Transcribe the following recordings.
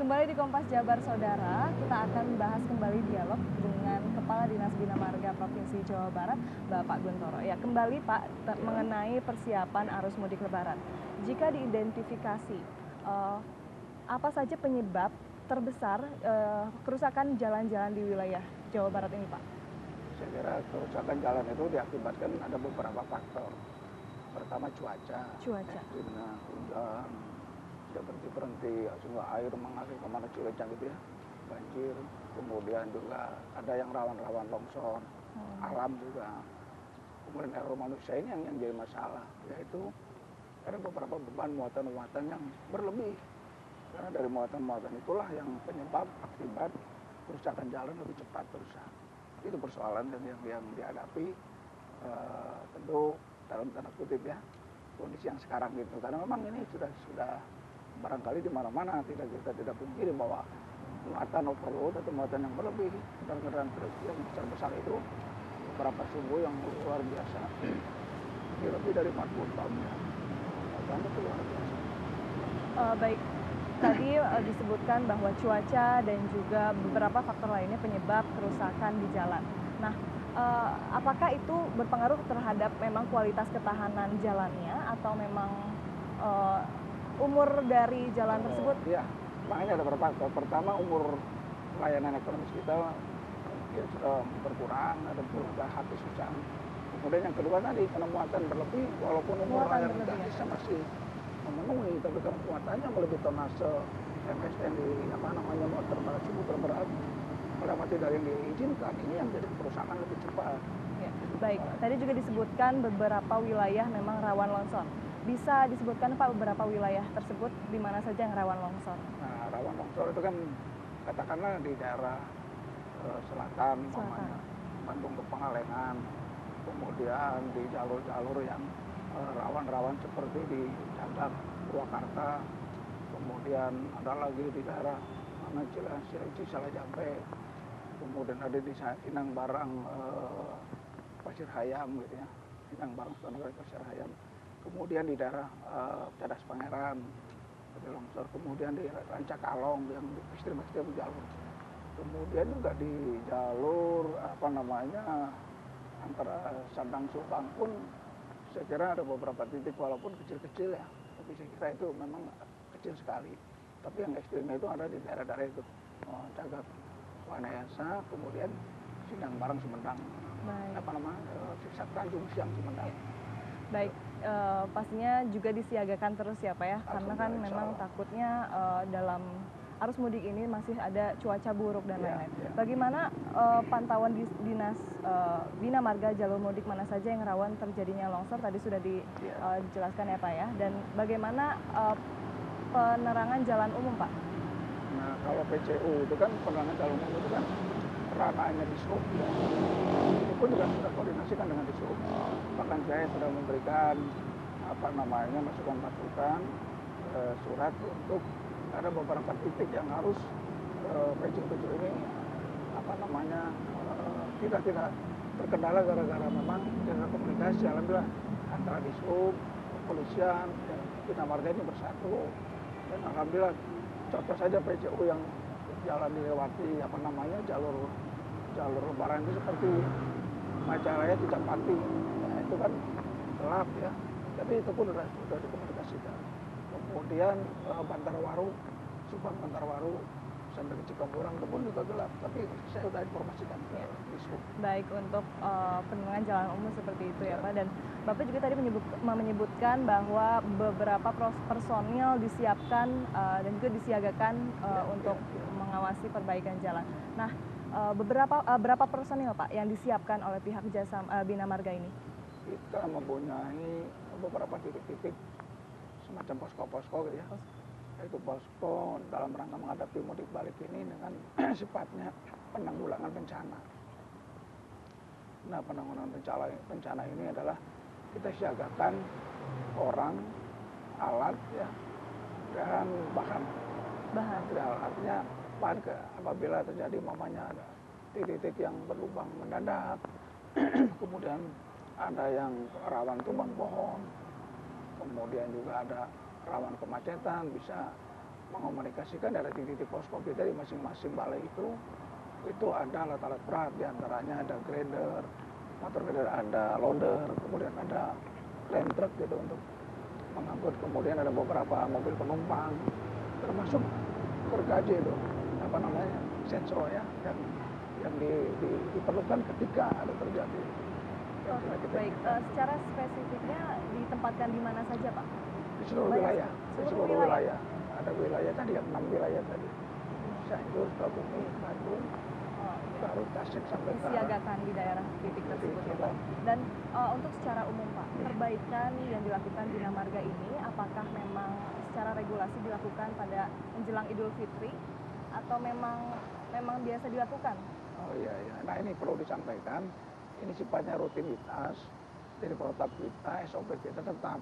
Kembali di Kompas Jabar Saudara, kita akan bahas kembali dialog dengan Kepala Dinas Bina Marga Provinsi Jawa Barat, Bapak Guntoro. Ya, kembali Pak, mengenai persiapan arus mudik Lebaran. Jika diidentifikasi, apa saja penyebab terbesar kerusakan jalan-jalan di wilayah Jawa Barat ini, Pak? Saya kira kerusakan jalan itu diakibatkan ada beberapa faktor. Pertama cuaca. Karena hujan, tidak berhenti, sehingga air mengalir kemana Cilencang gitu ya, banjir. Kemudian juga ada yang rawan-rawan longsor, alam juga. Kemudian error manusia ini yang jadi masalah, yaitu ada beberapa beban muatan-muatan yang berlebih. Karena dari muatan-muatan itulah yang penyebab akibat kerusakan jalan lebih cepat rusak. Itu persoalan yang dihadapi tentu dalam tanda kutip ya, kondisi yang sekarang gitu. Karena memang ini sudah barangkali di mana-mana kita tidak pungkiri bahwa muatan overload atau muatan yang berlebih dan kendaraan yang besar-besar itu beberapa sumbu yang luar biasa, lebih dari 40 ton ya, muatannya itu luar biasa. Baik, tadi disebutkan bahwa cuaca dan juga beberapa faktor lainnya penyebab kerusakan di jalan. Nah, apakah itu berpengaruh terhadap memang kualitas ketahanan jalannya atau memang umur dari jalan tersebut? Iya, makanya ada beberapa faktor. Pertama, umur layanan ekonomis kita ya sudah berkurang, ada beberapa habis hujan. Kemudian yang kedua tadi, karena muatan berlebih, walaupun umur layanan kita masih memenuhi, tapi karena muatannya melebihi tonase MSN di motor berat melewati dari yang diizinkan, ini yang jadi kerusakan lebih cepat. Ya, baik, tadi juga disebutkan beberapa wilayah memang rawan longsor. Bisa disebutkan Pak beberapa wilayah tersebut di mana saja yang rawan longsor? Nah, rawan longsor itu kan katakanlah di daerah selatan. Bandung ke Pangalengan, kemudian di jalur-jalur yang rawan-rawan seperti di Cagak, Purwakarta, kemudian ada lagi di daerah Cilengsi, Salajampe, kemudian ada di Inang Barang, Pasir Hayam gitu ya, Inang Barang Pasir Hayam, kemudian di daerah Cadas Pangeran, ada longsor, kemudian di Rancakalong yang ekstrim-ekstrim jalur, kemudian juga di jalur antara Sadang Subang pun saya kira ada beberapa titik walaupun kecil-kecil ya, tapi saya kira itu memang kecil sekali. Tapi yang ekstrimnya itu ada di daerah-daerah itu, Cagak, Wanayasa, kemudian Sindang Barang Sumedang, Siksak Tanjung Siang Sumedang. Baik, pastinya juga disiagakan terus ya Pak ya, karena kan memang takutnya dalam arus mudik ini masih ada cuaca buruk dan lain-lain. Bagaimana pantauan Dinas Bina Marga jalur mudik mana saja yang rawan terjadinya longsor tadi sudah dijelaskan ya Pak ya, dan bagaimana penerangan jalan umum Pak? Nah, kalau PCU itu kan penerangan jalan umum itu kan ranahnya Dishub. Itu pun juga sudah koordinasikan dengan Dishub. Bahkan saya sudah memberikan masukan surat untuk ada beberapa titik yang harus PCU ini tidak terkendala gara-gara memang tidak komunikasi. Alhamdulillah antara Dishub, kepolisian, Bina Marga ini bersatu. Dan alhamdulillah contoh saja PCU yang jalan dilewati jalur lebaran itu seperti Majalaya Cicampati, nah, itu kan gelap ya, tapi itu pun sudah dikomunikasikan. Kemudian Bantarwaru, Subang Bantarwaru sampai ke Cikamburang itu pun juga gelap, tapi saya sudah informasikan ke Dishub. Baik, untuk penerangan jalan umum seperti itu ya Pak. Dan Bapak juga tadi menyebutkan bahwa beberapa personil disiapkan dan juga disiagakan untuk mengawasi perbaikan jalan. Nah, berapa personil Pak yang disiapkan oleh pihak jasa Bina Marga ini? Kita mempunyai beberapa titik-titik semacam posko-posko gitu ya. Itu posko dalam rangka menghadapi mudik balik ini dengan sifatnya penanggulangan bencana. Nah, penanggulangan bencana ini adalah kita siagakan orang, alat ya, dan bahan. Artinya bahan apabila terjadi ada titik-titik yang berlubang mendadak, kemudian ada yang rawan tumbang pohon, kemudian juga ada rawan kemacetan, bisa mengomunikasikan dari titik-titik posko kita di masing-masing balai itu ada alat-alat berat, diantaranya ada grader, motor grader, ada loader, kemudian ada land truck gitu untuk mengangkut, kemudian ada beberapa mobil penumpang, termasuk gergaji itu, apa namanya, sensor ya, yang diperlukan ketika ada terjadi. Oh, baik, secara spesifiknya ditempatkan di mana saja Pak? Di seluruh wilayah, di seluruh wilayah. Ada wilayah tadi, 6 wilayah tadi. Cianjur, Sukabumi, Bandung, baru Tasik sampai ke disiagakan di daerah titik tersebut ya Pak. Dan untuk secara umum Pak, perbaikan yang dilakukan Bina Marga ini apakah memang secara regulasi dilakukan pada menjelang Idul Fitri atau memang biasa dilakukan? Oh iya, iya. Nah ini perlu disampaikan, ini sifatnya rutinitas, dari protap kita, SOP kita tetap.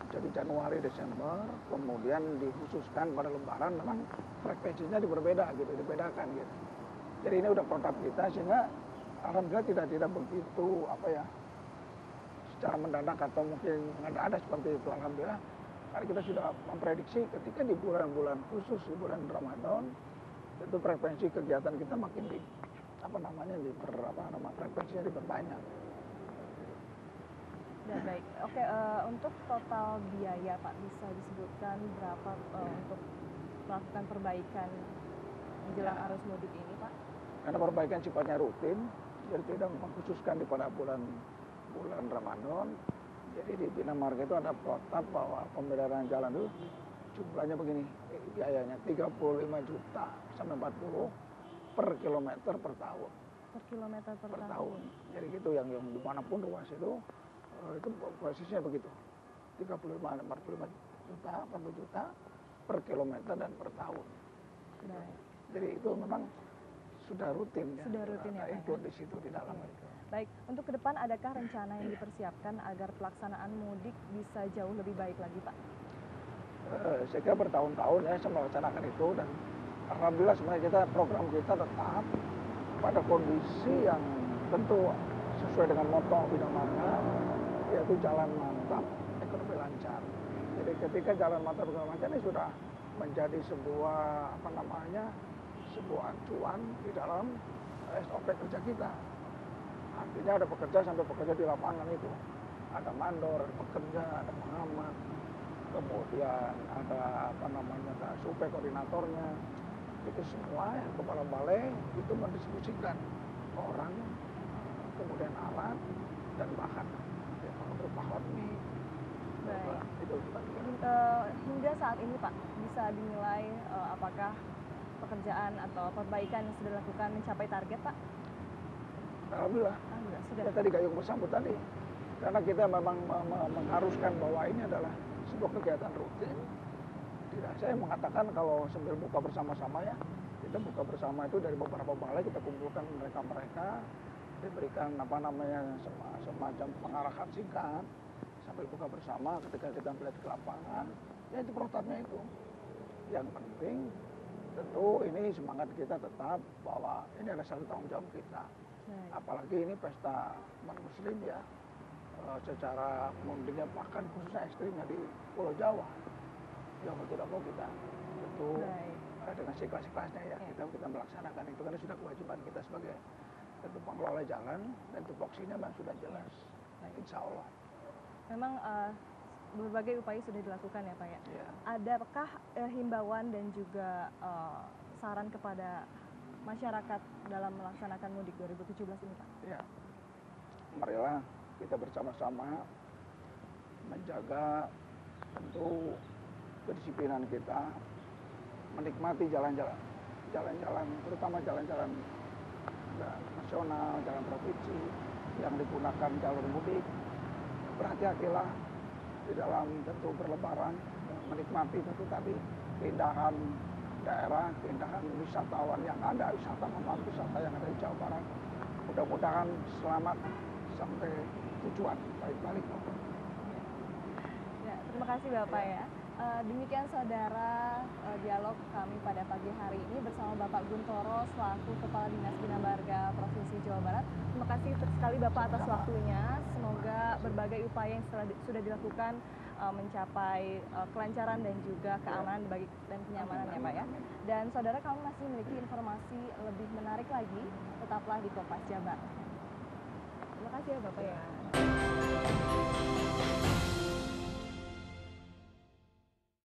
Jadi Januari, Desember, kemudian dikhususkan pada Lebaran memang frekuensinya berbeda gitu, dibedakan gitu. Jadi ini udah protap kita sehingga alhamdulillah tidak begitu apa ya secara mendadak atau mungkin ada seperti itu, alhamdulillah. Karena kita sudah memprediksi ketika di bulan-bulan khusus di bulan Ramadan itu frekuensi kegiatan kita makin frekuensinya diperbanyak. Ya, baik. Oke, untuk total biaya Pak bisa disebutkan berapa untuk melakukan perbaikan menjelang arus mudik ini Pak? Karena perbaikan sifatnya rutin, jadi tidak mengkhususkan di pada bulan Ramadan. Jadi di Bina Marga itu ada protap bahwa pemeliharaan jalan itu jumlahnya begini, biayanya 35 juta sampai 40 per kilometer per tahun. Per kilometer per tahun. Jadi gitu yang dimanapun ruas itu posisinya begitu. 35, 45 juta, 40 juta per kilometer dan per tahun. Baik. Jadi itu memang sudah rutin ya. Sudah rutin ya. Include di situ di dalam itu. Baik, untuk ke depan adakah rencana yang dipersiapkan agar pelaksanaan mudik bisa jauh lebih baik lagi Pak? Saya kira bertahun-tahun ya saya melaksanakan itu dan alhamdulillah sebenarnya program kita tetap pada kondisi yang tentu sesuai dengan moto Bina Marga, yaitu jalan mantap, ekonomi lancar. Jadi ketika jalan mantap, ekonomi lancar ini sudah menjadi sebuah sebuah acuan di dalam SOP kerja kita. Artinya ada pekerja sampai pekerja di lapangan itu. Ada mandor, ada pekerja, ada pengamat, kemudian ada supe koordinatornya. Itu semua yang kepala balai itu mendistribusikan orang, kemudian alat dan bahan berupa hotmi. Itu hingga saat ini Pak bisa dinilai apakah pekerjaan atau perbaikan yang sudah dilakukan mencapai target Pak? Alhamdulillah. Sudah. Ya, tadi gayung bersambut tadi. Karena kita memang mengharuskan bahwa ini adalah sebuah kegiatan rutin. Tidak, saya mengatakan kalau sambil buka bersama-sama ya, kita buka bersama itu dari beberapa balai kita kumpulkan mereka, diberikan semacam pengarahan singkat sambil buka bersama ketika kita melihat ke lapangan, ya itu protapnya itu. Yang penting tentu ini semangat kita tetap bahwa ini adalah satu tanggung jawab kita. Apalagi ini pesta umat muslim ya, secara mudiknya bahkan khususnya ekstrimnya di Pulau Jawa. Ya mau tidak mau kita tentu dengan sekelas-kelasnya ya kita melaksanakan itu karena sudah kewajiban kita sebagai tentu pengelola jalan dan tupoksinya memang sudah jelas. Nah, insya Allah. Memang berbagai upaya sudah dilakukan ya Pak ya. Ya. Adakah himbauan dan juga saran kepada masyarakat dalam melaksanakan mudik 2017 ini Pak? Ya, marilah kita bersama-sama menjaga tentu kedisiplinan kita, menikmati jalan-jalan, terutama jalan-jalan nasional, jalan provinsi yang digunakan jalur mudik. Berhati-hatilah di dalam tentu berlebaran, menikmati tentu tadi keindahan daerah, keindahan wisatawan yang ada, wisata yang ada di Jawa Barat. Mudah-mudahan selamat sampai tujuan, balik-balik. Ya, terima kasih Bapak ya. Demikian saudara dialog kami pada pagi hari ini bersama Bapak Guntoro selaku Kepala Dinas Bina Marga Provinsi Jawa Barat. Terima kasih sekali Bapak atas waktunya. Semoga berbagai upaya yang sudah dilakukan mencapai kelancaran dan juga keamanan dan kenyamanan ya Pak ya. Dan saudara, kami masih memiliki informasi lebih menarik lagi, tetaplah di Kompas Jabar. Terima kasih ya Bapak ya.